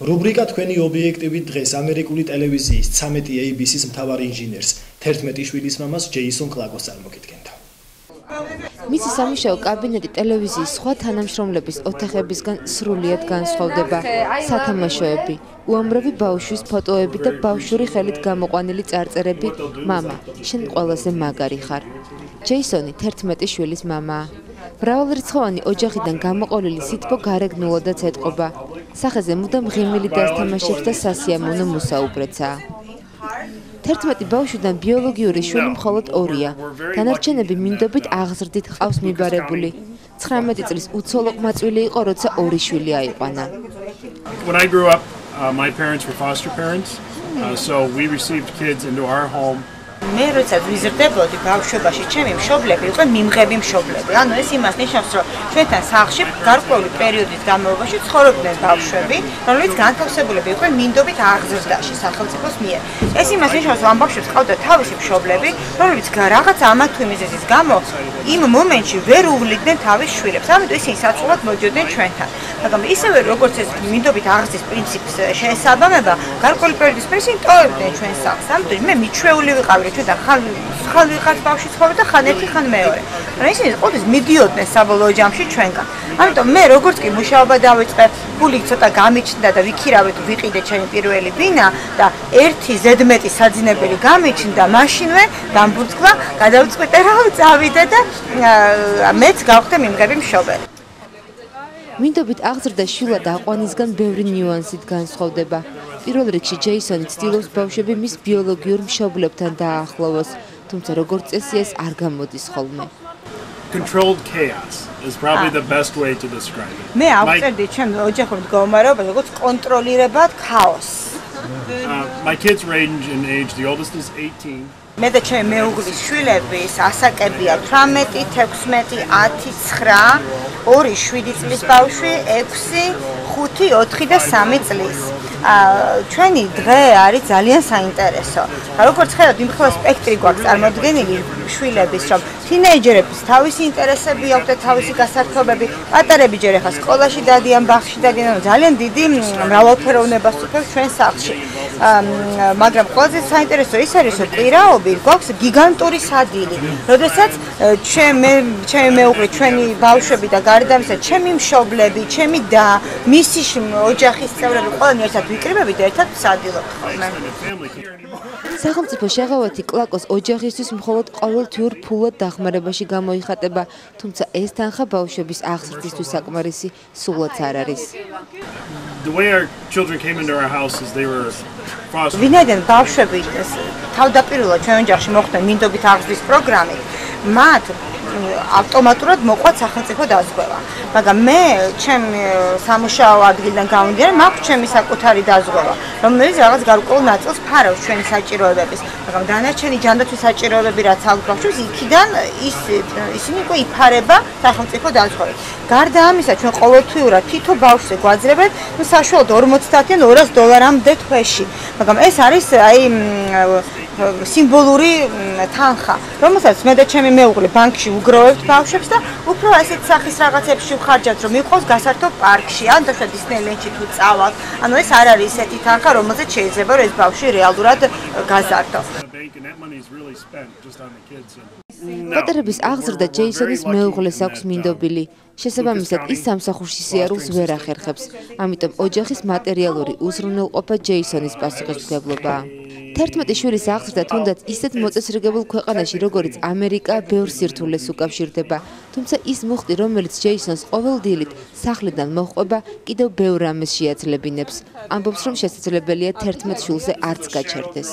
რუბრიკა თქვენი ობიექტივი დღეს ამერიკული ტელევიზიის 13 ABC-ის მთავარი ინჟინერს 11 შვილის მამას ჯეისონ კლაკოს წარმოგიდგენთ. მისი სამუშაო კაბინეტი ტელევიზიის სხვა თანამშრომლების ოთახებისგან სრულიად განსხვავდება. სათამაშოები, უამრავი ბავშვის ფოტოები და ბავშვური ხელით გამოყვანილი წარწერები. მამა, შენ ყველაზე მაგარი ხარ. ჯეისონი 11 შვილის მამაა. მრავალრიცხოვანი ოჯახიდან გამოყოლილი სითბო გარეგნულადაც ეტყობა. სახეზე მუდამ ღიმილი დასთამაშებს და სასიამოვნო მოსაუბრეცაა. 11 ბავშვიდან ბიოლოგიური შვილი მხოლოდ 2-ია. დანარჩენები მინდობით აღზრდით ყავს მიბარებული. 19 წლის უცოლო ყმაწვილი იყო, როცა 2 შვილი აიყვანა. When I grew up, my parents were foster parents, so we received kids into our home. მე როცა ვიზრდებოდი ბავშვობაში, ჩემი მშობლები იყვნენ მიმღები მშობლები. ანუ ეს იმას ნიშნავს, რომ ჩვენთან სახლში გარკვეული პერიოდის განმავლობაში ცხოვრობდნენ ბავშვები, რომლებიც განთავსებულები იყვნენ მინდობით აღზრდაში სახელმწიფოს მიერ. ეს იმას ნიშნავს, რომ ამ ბავშვებს ყავდა თავისი მშობლები, რომლებიც რაღაც ამა თუ იმ მიზეზის გამო იმ მომენტში ვერ უვლიდნენ თავის შვილებს. ამიტომ ისინი საცხოვრებლად მოდიოდნენ ჩვენთან. მაგრამ ისევე როგორც ეს მინდობით აღზრდის პრინციპს შეესაბამება, გარკვეული პერიოდის πριν ისინი ტოვებდნენ ჩვენს სახლს. ამიტომ მე მიჩვეული ვიყავი და ხან ვიღაც ბავშვი ცხოვრობდა, ხან ერთი, ხან მეორე. მაგრამ ისინი ყოველთვის მიდიოდნენ საბოლოო ჯამში ჩვენგან. ამიტომ მე როგორც კი მუშაობა დავიწყე, ფული ცოტა გამიჩნდა და ვიქირავე თუ ვიყიდე ჩემი პირველი ბინა და ერთი ზედმეტი საძინებელი გამიჩნდა, მაშინვე დამბურძგლა, გადავწყვიტე რომ წავიდე და მეც გავხდე მიმღები მშობელი. მინდობით აღზრდა შვილად აყვანისგან ბევრი ნიუანსით განსხვავდება. პირველ რიგში ჯეისონი ცდილობს ბავშვები მის ბიოლოგიურ მშობლებთან დააახლოვოს, თუმცა როგორც წესი ეს არ გამოდის ხოლმე. Controlled chaos is probably the best way to describe it. მე ავწერდი ჩემ ოჯახურ მდგომარეობას როგორც კონტროლირებად ქაოსს. My kids range in age. The oldest is 18. მე და ჩემი მეუღლის შვილების ასაკებია 18, 16, 10, 9, 2, 7 წლის ბავშვი, 6, 5, 4 და 3 წლის. ჩვენი დღე არის ძალიან საინტერესო. როგორც ხედავთ, იმხელა სპექტრი გვაქვს წარმოდგენილი შვილების, რომ თინეიჯერების თავისი ინტერესები აქვს და თავისი გასართობები, პატარები ჯერ ახლა სკოლაში დადიან, ბაღში დადიან, ძალიან დიდი მრავალფეროვნებას უწევს ჩვენ სახლში. მაგრამ ყველაზე საინტერესო ის არის, რომ პირაობით გვაქვს გიგანტური სადილი. როდესაც ჩემი მეუღლე, ჩვენი ბავშვები და გარდა ამისა, ჩემი მშობლები, ჩემი და მისი ოჯახის წევრები ყველანი ერთად ვიკრიბებით და ერთად ვსადილობთ ხოლმე. სახელმწიფო შეღავათი კლაკოს ოჯახისთვის მხოლოდ ყოველთვიურ ფულად დახმარებაში გამოიხატება, თუმცა ეს თანხა ბავშვების აღზრდისთვის საკმარისი სულაც არ არის. The way our children came into our house is they were foster. ვინაიდან ბავშვები თავდაპირველად ჩვენ ოჯახში მოხვდნენ მინდობით აღზრდის პროგრამით, მათ ავტომატურად მოყვა სახელმწიფო დაზღვევა. მაგრამ მე ჩემი სამუშაო ადგილიდან გამომდინარე, მაქვს ჩემი საკუთარი დაზღვევა, რომელიც რაღაც გარკვეულ ნაწილს ფარავს ჩვენი საჭიროებების. მაგრამ დანარჩენი ჯანდაცვის საჭიროებები რაც აქვს ბავშვებს, იქიდან ისინი უკვე იფარება სახელმწიფო დაზღვევით. გარდა ამისა, ჩვენ ყოველთვიურად თითო ბავშვზე გვაძლევენ საშუალოდ $40-დან $200-მდე თვეში. მაგრამ ეს არის სიმბოლური თანხა, რომელსაც მე და ჩემი მეუღლე ბანკში უგროვებთ ბავშვებს და უფრო ასეთ სახის რაღაცებში ვხარჯავთ, რომ მიყავს გასართო პარკში, ან დაშვათ დისნეილენდში თუ წავალთ. ანუ ეს არ არის ესეთი თანხა, რომელზეც შეიძლება რომ ეს ბავშვი რეალურად გაზარდო. პატარების აღზრდა ჯეისონის მეუღლეს აქვს მინდობილი. შესაბამისად, ის სამსახურში სიარულს ვერ ახერხებს. ამიტომ ოჯახის მატერიალური უზრუნველყოფა ჯეისონის პასუხისმგებლობაა. 11 შვილის აღზრდა თუნდაც ისეთ მოწესრიგებულ ქვეყანაში, როგორც ამერიკა, ბევრ სირთულეს უკავშირდება. თუმცა ის მუხტი, რომელიც ჯეისონს ყოველ დილით სახლიდან მოჰყვება, კიდევ ბევრ ამას შეაცლებინებს. ამბობს, რომ შესაძლებელია 11 შვილზე არც გაჩერდეს.